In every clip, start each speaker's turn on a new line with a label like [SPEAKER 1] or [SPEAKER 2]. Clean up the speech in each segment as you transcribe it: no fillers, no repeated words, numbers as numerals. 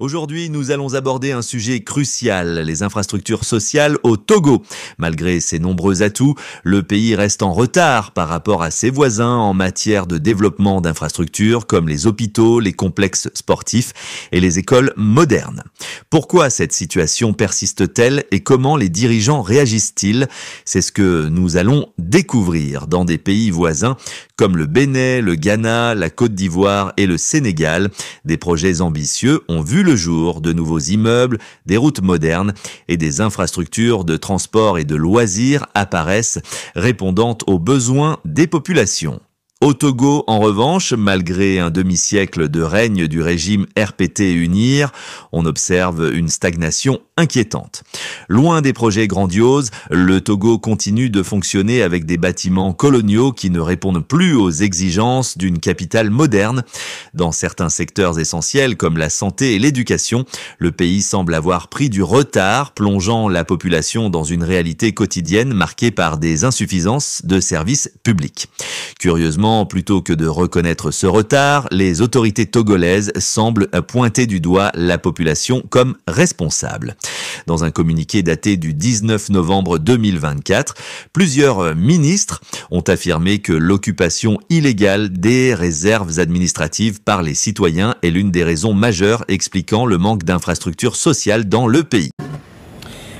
[SPEAKER 1] Aujourd'hui, nous allons aborder un sujet crucial, les infrastructures sociales au Togo. Malgré ses nombreux atouts, le pays reste en retard par rapport à ses voisins en matière de développement d'infrastructures comme les hôpitaux, les complexes sportifs et les écoles modernes. Pourquoi cette situation persiste-t-elle et comment les dirigeants réagissent-ils? C'est ce que nous allons découvrir dans des pays voisins comme le Bénin, le Ghana, la Côte d'Ivoire et le Sénégal. Des projets ambitieux ont vu le jour, de nouveaux immeubles, des routes modernes et des infrastructures de transport et de loisirs apparaissent, répondant aux besoins des populations. Au Togo, en revanche, malgré un demi-siècle de règne du régime RPT-UNIR, on observe une stagnation inquiétante. Loin des projets grandioses, le Togo continue de fonctionner avec des bâtiments coloniaux qui ne répondent plus aux exigences d'une capitale moderne. Dans certains secteurs essentiels comme la santé et l'éducation, le pays semble avoir pris du retard, plongeant la population dans une réalité quotidienne marquée par des insuffisances de services publics. Curieusement, plutôt que de reconnaître ce retard, les autorités togolaises semblent pointer du doigt la population comme responsable. Dans un communiqué daté du 19 novembre 2024, plusieurs ministres ont affirmé que l'occupation illégale des réserves administratives par les citoyens est l'une des raisons majeures expliquant le manque d'infrastructures sociales dans le pays.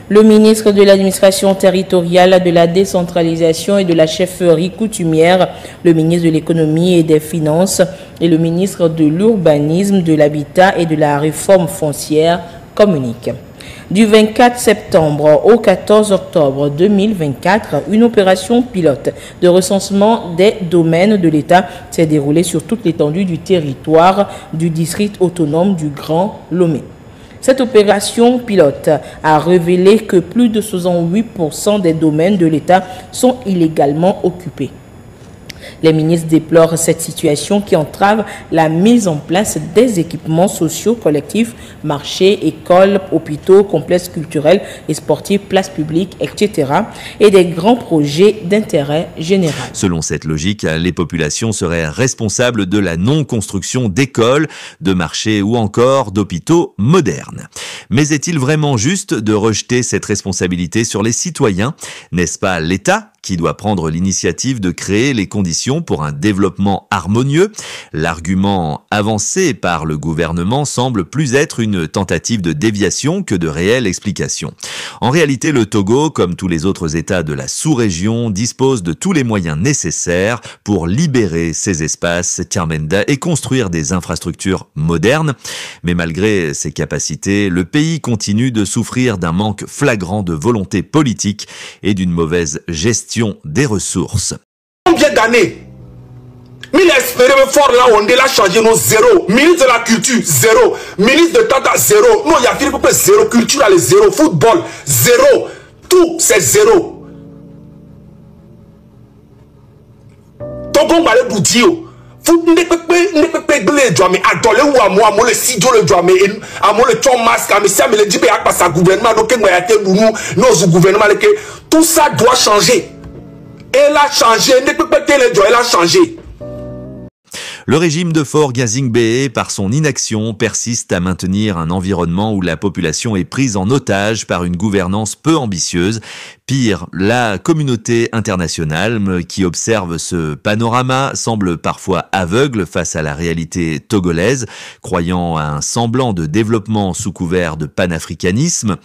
[SPEAKER 2] Le ministre de l'administration territoriale, de la décentralisation et de la chefferie coutumière, le ministre de l'économie et des finances et le ministre de l'urbanisme, de l'habitat et de la réforme foncière communiquent. Du 24 septembre au 14 octobre 2024, une opération pilote de recensement des domaines de l'État s'est déroulée sur toute l'étendue du territoire du district autonome du Grand Lomé. Cette opération pilote a révélé que plus de 68% des domaines de l'État sont illégalement occupés. Les ministres déplorent cette situation qui entrave la mise en place des équipements sociaux collectifs, marchés, écoles, hôpitaux, complexes culturels et sportifs, places publiques, etc. et des grands projets d'intérêt général.
[SPEAKER 1] Selon cette logique, les populations seraient responsables de la non-construction d'écoles, de marchés ou encore d'hôpitaux modernes. Mais est-il vraiment juste de rejeter cette responsabilité sur les citoyens? N'est-ce pas l'État qui doit prendre l'initiative de créer les conditions pour un développement harmonieux? L'argument avancé par le gouvernement semble plus être une tentative de déviation que de réelle explication. En réalité, le Togo, comme tous les autres États de la sous-région, dispose de tous les moyens nécessaires pour libérer ces espaces Tiamenda et construire des infrastructures modernes. Mais malgré ces capacités, le pays continue de souffrir d'un manque flagrant de volonté politique et d'une mauvaise gestion des ressources.
[SPEAKER 3] Combien d'années? Mais l'espéré fort là, on a changé nos zéro. Ministre de la culture, zéro. Ministre de Tata, zéro. Non, il y a Philippe Peu, zéro. Culture, les zéro. Football, zéro. Tout, c'est zéro. Togo, balé boudio. Vous ne pouvez pas le droit, mais adolé ou à moi, le studio le droit, mais à moi le ton masque, mais ça me le dit, mais à sa gouvernement, donc moi, nos gouvernements, tout ça doit changer. Elle a changé, ne peut pas le droit, elle a changé.
[SPEAKER 1] Le régime de Faure Gnassingbé, par son inaction, persiste à maintenir un environnement où la population est prise en otage par une gouvernance peu ambitieuse. Pire, la communauté internationale qui observe ce panorama semble parfois aveugle face à la réalité togolaise, croyant à un semblant de développement sous couvert de panafricanisme.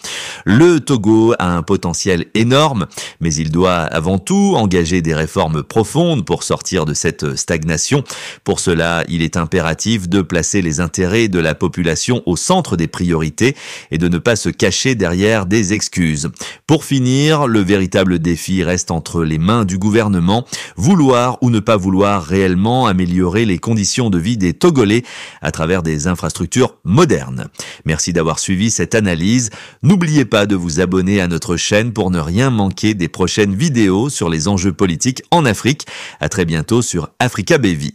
[SPEAKER 1] Le Togo a un potentiel énorme, mais il doit avant tout engager des réformes profondes pour sortir de cette stagnation. Pour cela, il est impératif de placer les intérêts de la population au centre des priorités et de ne pas se cacher derrière des excuses. Pour finir, le véritable défi reste entre les mains du gouvernement, vouloir ou ne pas vouloir réellement améliorer les conditions de vie des Togolais à travers des infrastructures modernes. Merci d'avoir suivi cette analyse. N'oubliez pas de vous abonner à notre chaîne pour ne rien manquer des prochaines vidéos sur les enjeux politiques en Afrique. À très bientôt sur Africa BV.